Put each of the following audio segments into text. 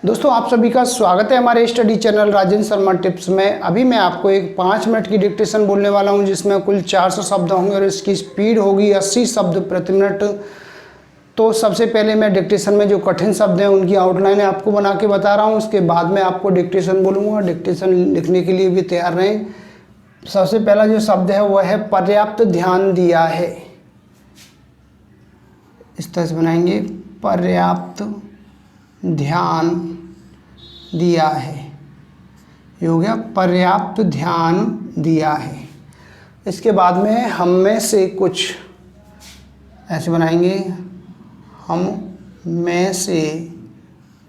दोस्तों आप सभी का स्वागत है हमारे study channel Rajendra Sharma tips में। अभी मैं आपको एक 5 मिनट की डिक्टेशन बोलने वाला हूं जिसमें कुल 400 शब्द होंगे और इसकी स्पीड होगी 80 शब्द प्रति मिनट। तो सबसे पहले मैं डिक्टेशन में जो कठिन शब्द हैं उनकी आउटलाइन आपको बना के बता रहा हूं। उसके बाद में आपको डिक्टेशन बोलूँगा। डिक्टेशन लिखने के लिए भी तैयार रहें। सबसे पहला जो शब्द है वह है पर्याप्त ध्यान दिया है। इस तरह से बनाएंगे, पर्याप्त ध्यान दिया है। ये हो गया पर्याप्त ध्यान दिया है। इसके बाद में हम में से कुछ, ऐसे बनाएंगे, हम में से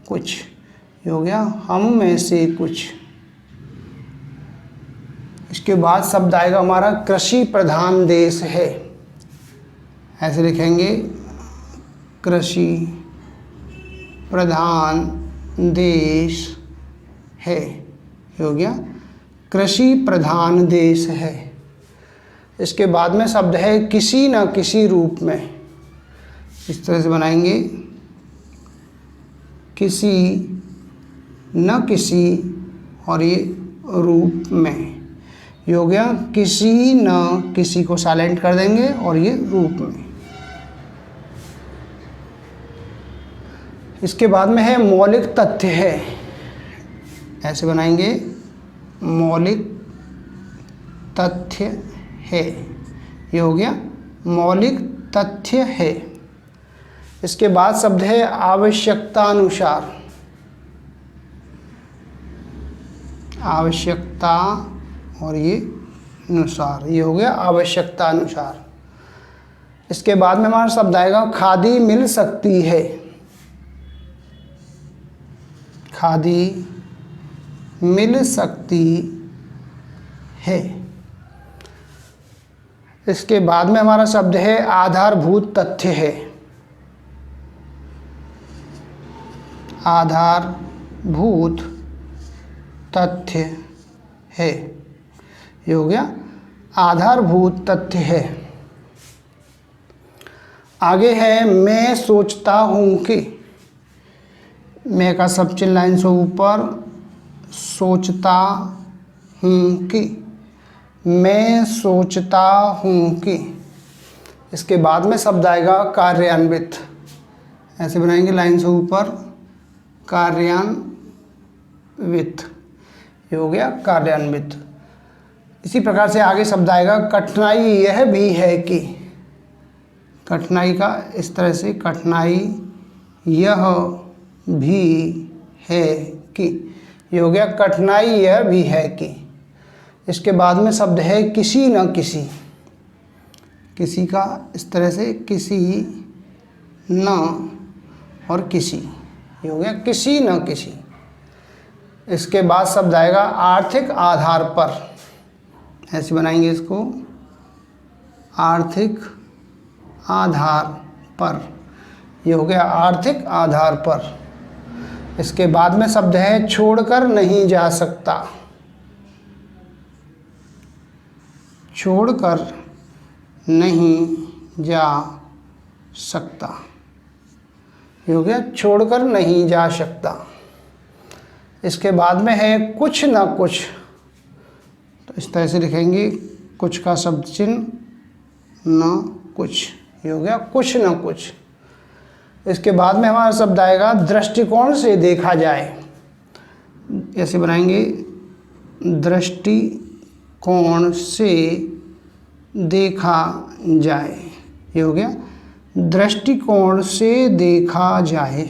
कुछ। ये हो गया हम में से कुछ। इसके बाद शब्द आएगा हमारा कृषि प्रधान देश है। ऐसे लिखेंगे, कृषि प्रधान देश है। ये हो गया कृषि प्रधान देश है। इसके बाद में शब्द है किसी न किसी रूप में। इस तरह से बनाएंगे, किसी न किसी और ये रूप में। ये हो गया किसी न किसी को साइलेंट कर देंगे और ये रूप में। इसके बाद में है मौलिक तथ्य है। ऐसे बनाएंगे, मौलिक तथ्य है। ये हो गया मौलिक तथ्य है। इसके बाद शब्द है आवश्यकता अनुसार। आवश्यकता और ये अनुसार। ये हो गया आवश्यकता अनुसार। इसके बाद में हमारा शब्द आएगा खादी मिल सकती है। खादी मिल सकती है। इसके बाद में हमारा शब्द है आधारभूत तथ्य है। आधारभूत तथ्य है। ये हो गया आधारभूत तथ्य है। आगे है मैं सोचता हूँ कि। मैं का सब चिन्ह लाइन से ऊपर, सोचता हूँ कि। मैं सोचता हूँ कि। इसके बाद में शब्द आएगा कार्यान्वित। ऐसे बनाएंगे लाइन से ऊपर, कार्यान्वित। ये हो गया कार्यान्वित। इसी प्रकार से आगे शब्द आएगा कठिनाई यह भी है कि। कठिनाई का इस तरह से, कठिनाई यह भी है कि। ये हो गया कठिनाई यह भी है कि। इसके बाद में शब्द है किसी न किसी। किसी का इस तरह से, किसी न और किसी। ये हो गया किसी न किसी। इसके बाद शब्द आएगा आर्थिक आधार पर। ऐसे बनाएंगे इसको, आर्थिक आधार पर। ये हो गया आर्थिक आधार पर। इसके बाद में शब्द है छोड़कर नहीं जा सकता। छोड़कर नहीं जा सकता। ये हो गया छोड़कर नहीं जा सकता। इसके बाद में है कुछ ना कुछ। तो इस तरह से लिखेंगे, कुछ का शब्द चिन्ह, न कुछ। ये हो गया कुछ ना कुछ। इसके बाद में हमारा शब्द आएगा दृष्टिकोण से देखा जाए। ऐसे बनाएंगे, दृष्टिकोण से देखा जाए। ये हो गया दृष्टिकोण से देखा जाए।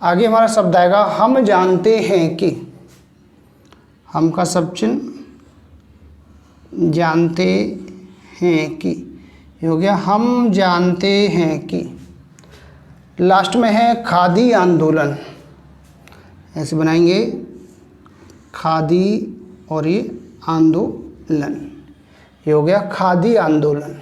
आगे हमारा शब्द आएगा हम जानते हैं कि। हम का सब चिन्ह, जानते हैं कि। ये हो गया हम जानते हैं कि। लास्ट में है खादी आंदोलन। ऐसे बनाएंगे, खादी और ये आंदोलन। ये हो गया खादी आंदोलन।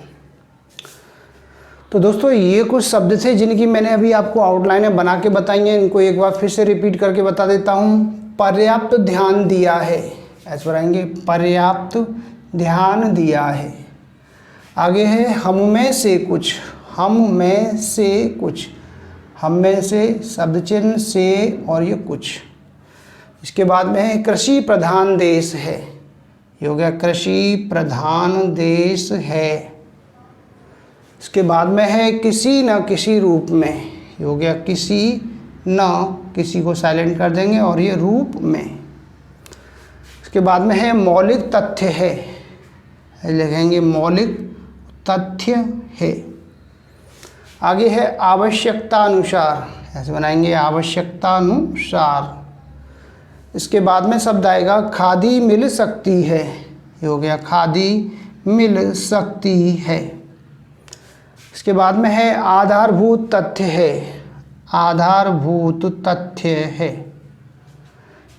तो दोस्तों ये कुछ शब्द थे जिनकी मैंने अभी आपको आउटलाइनें बना के बताई हैं। इनको एक बार फिर से रिपीट करके बता देता हूँ। पर्याप्त ध्यान दिया है। ऐसे बनाएंगे, पर्याप्त ध्यान दिया है। आगे है हम में से कुछ। हम में से कुछ। हम में से, शब्द चिन्ह से और ये कुछ। इसके बाद में है कृषि प्रधान देश है, ये हो गया कृषि प्रधान देश है। इसके बाद में है किसी न किसी रूप में, ये हो गया किसी न, किसी को साइलेंट कर देंगे और ये रूप में। इसके बाद में है मौलिक तथ्य है, लिखेंगे मौलिक तथ्य है। आगे है आवश्यकता अनुसार, ऐसे बनाएंगे आवश्यकता अनुसार। इसके बाद में शब्द आएगा खादी मिल सकती है, ये हो गया खादी मिल सकती है। इसके बाद में है आधारभूत तथ्य है, आधारभूत तथ्य है।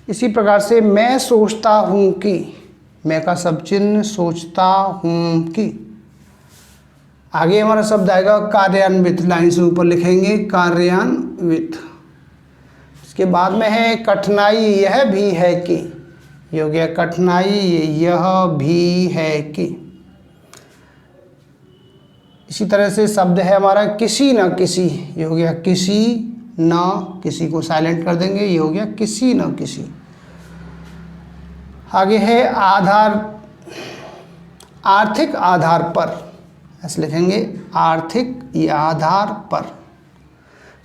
इसी प्रकार से मैं सोचता हूँ कि, मैं का सब चिन्ह सोचता हूँ कि। आगे हमारा शब्द आएगा कार्यान्वित, लाइन से ऊपर लिखेंगे कार्यान्वित। इसके बाद में है कठिनाई यह भी है कि, ये हो गया कठिनाई यह भी है कि। इसी तरह से शब्द है हमारा किसी न किसी, ये हो गया किसी न, किसी को साइलेंट कर देंगे, ये हो गया किसी न किसी। आगे है आर्थिक आधार पर, ऐसे लिखेंगे आर्थिक या आधार पर।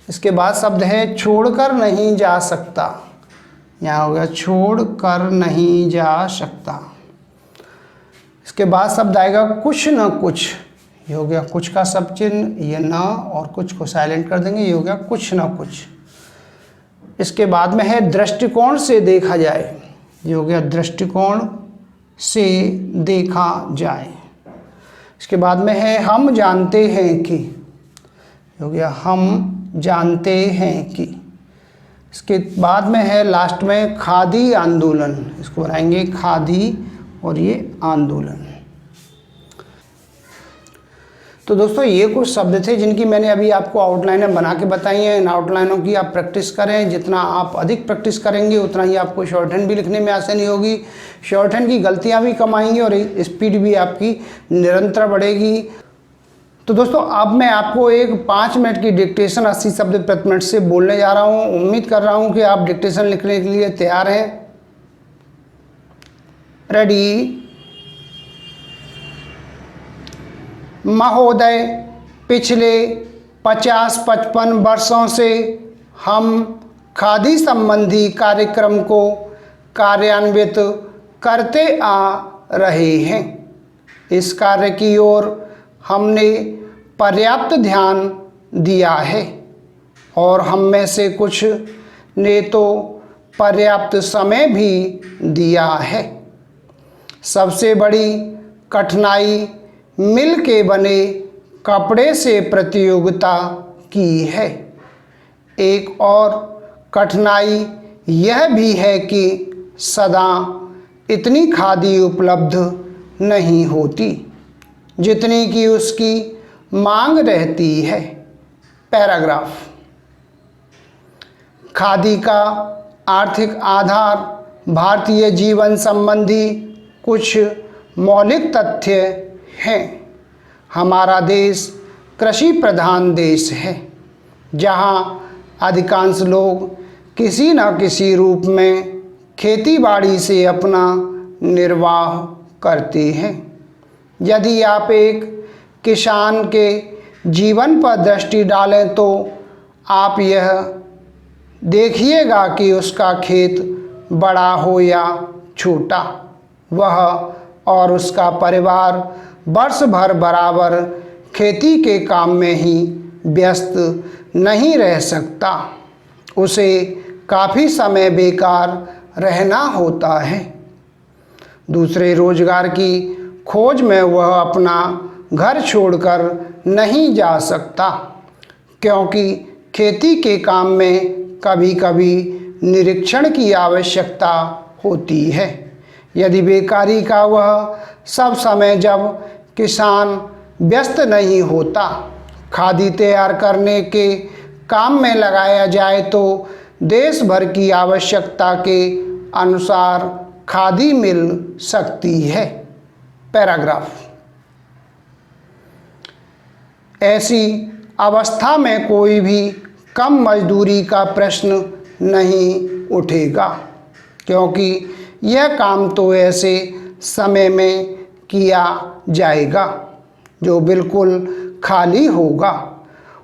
इसके बाद शब्द है छोड़कर नहीं जा सकता, यहाँ हो गया छोड़कर नहीं जा सकता। इसके बाद शब्द आएगा कुछ न कुछ, ये हो गया कुछ का सब चिन्ह, ये न और कुछ को साइलेंट कर देंगे, ये हो गया कुछ न कुछ। इसके बाद में है दृष्टिकोण से देखा जाए, ये हो गया दृष्टिकोण से देखा जाए। इसके बाद में है हम जानते हैं कि, हो गया हम जानते हैं कि। इसके बाद में है लास्ट में खादी आंदोलन, इसको बनाएंगे खादी और ये आंदोलन। तो दोस्तों ये कुछ शब्द थे जिनकी मैंने अभी आपको आउटलाइनें बना के बताई हैं। इन आउटलाइनों की आप प्रैक्टिस करें, जितना आप अधिक प्रैक्टिस करेंगे उतना ही आपको शॉर्ट हैंड भी लिखने में आसानी होगी, शॉर्ट हैंड की गलतियां भी कम आएंगी और स्पीड भी आपकी निरंतर बढ़ेगी। तो दोस्तों अब मैं आपको एक 5 मिनट की डिक्टेशन 80 शब्द प्रति मिनट से बोलने जा रहा हूँ। उम्मीद कर रहा हूँ कि आप डिक्टेशन लिखने के लिए तैयार हैं। रेडी। महोदय, पिछले 50-55 वर्षों से हम खादी संबंधी कार्यक्रम को कार्यान्वित करते आ रहे हैं। इस कार्य की ओर हमने पर्याप्त ध्यान दिया है और हम में से कुछ ने तो पर्याप्त समय भी दिया है। सबसे बड़ी कठिनाई मिल के बने कपड़े से प्रतियोगिता की है। एक और कठिनाई यह भी है कि सदा इतनी खादी उपलब्ध नहीं होती जितनी कि उसकी मांग रहती है। पैराग्राफ। खादी का आर्थिक आधार, भारतीय जीवन संबंधी कुछ मौलिक तथ्य हैं। हमारा देश कृषि प्रधान देश है, जहाँ अधिकांश लोग किसी न किसी रूप में खेती बाड़ी से अपना निर्वाह करते हैं। यदि आप एक किसान के जीवन पर दृष्टि डालें तो आप यह देखिएगा कि उसका खेत बड़ा हो या छोटा, वह और उसका परिवार वर्ष भर बराबर खेती के काम में ही व्यस्त नहीं रह सकता। उसे काफ़ी समय बेकार रहना होता है। दूसरे रोजगार की खोज में वह अपना घर छोड़कर नहीं जा सकता, क्योंकि खेती के काम में कभी कभी निरीक्षण की आवश्यकता होती है। यदि बेकारी का वह सब समय जब किसान व्यस्त नहीं होता खादी तैयार करने के काम में लगाया जाए तो देश भर की आवश्यकता के अनुसार खादी मिल सकती है। पैराग्राफ। ऐसी अवस्था में कोई भी कम मजदूरी का प्रश्न नहीं उठेगा, क्योंकि यह काम तो ऐसे समय में किया जाएगा जो बिल्कुल खाली होगा।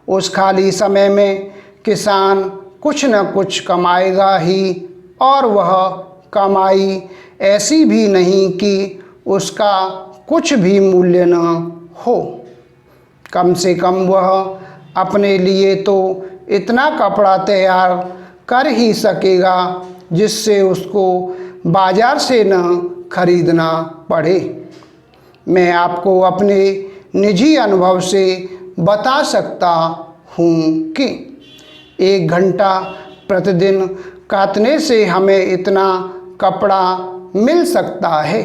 उस खाली समय में किसान कुछ न कुछ कमाएगा ही, और वह कमाई ऐसी भी नहीं कि उसका कुछ भी मूल्य न हो। कम से कम वह अपने लिए तो इतना कपड़ा तैयार कर ही सकेगा जिससे उसको बाजार से न खरीदना पड़े। मैं आपको अपने निजी अनुभव से बता सकता हूँ कि 1 घंटा प्रतिदिन काटने से हमें इतना कपड़ा मिल सकता है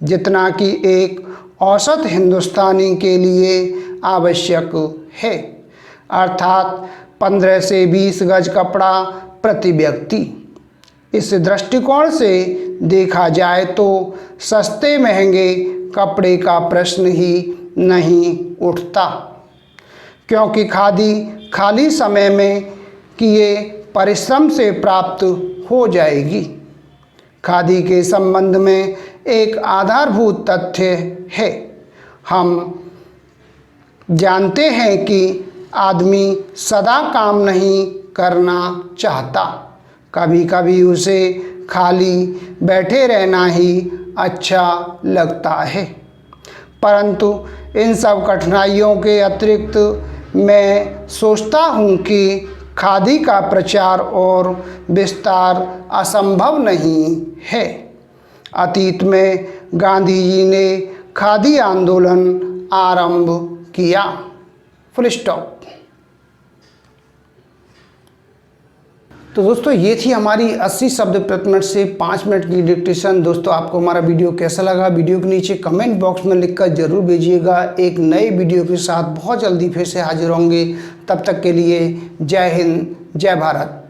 जितना कि एक औसत हिंदुस्तानी के लिए आवश्यक है, अर्थात 15 से 20 गज कपड़ा प्रति व्यक्ति। इस दृष्टिकोण से देखा जाए तो सस्ते महंगे कपड़े का प्रश्न ही नहीं उठता, क्योंकि खादी खाली समय में किए परिश्रम से प्राप्त हो जाएगी। खादी के संबंध में एक आधारभूत तथ्य है। हम जानते हैं कि आदमी सदा काम नहीं करना चाहता, कभी कभी उसे खाली बैठे रहना ही अच्छा लगता है। परंतु इन सब कठिनाइयों के अतिरिक्त मैं सोचता हूँ कि खादी का प्रचार और विस्तार असंभव नहीं है। अतीत में गांधी जी ने खादी आंदोलन आरंभ किया। Full stop. तो दोस्तों ये थी हमारी 80 शब्द प्रति मिनट से 5 मिनट की डिक्टेशन। दोस्तों आपको हमारा वीडियो कैसा लगा, वीडियो के नीचे कमेंट बॉक्स में लिखकर जरूर भेजिएगा। एक नए वीडियो के साथ बहुत जल्दी फिर से हाजिर होंगे। तब तक के लिए जय हिंद, जय भारत।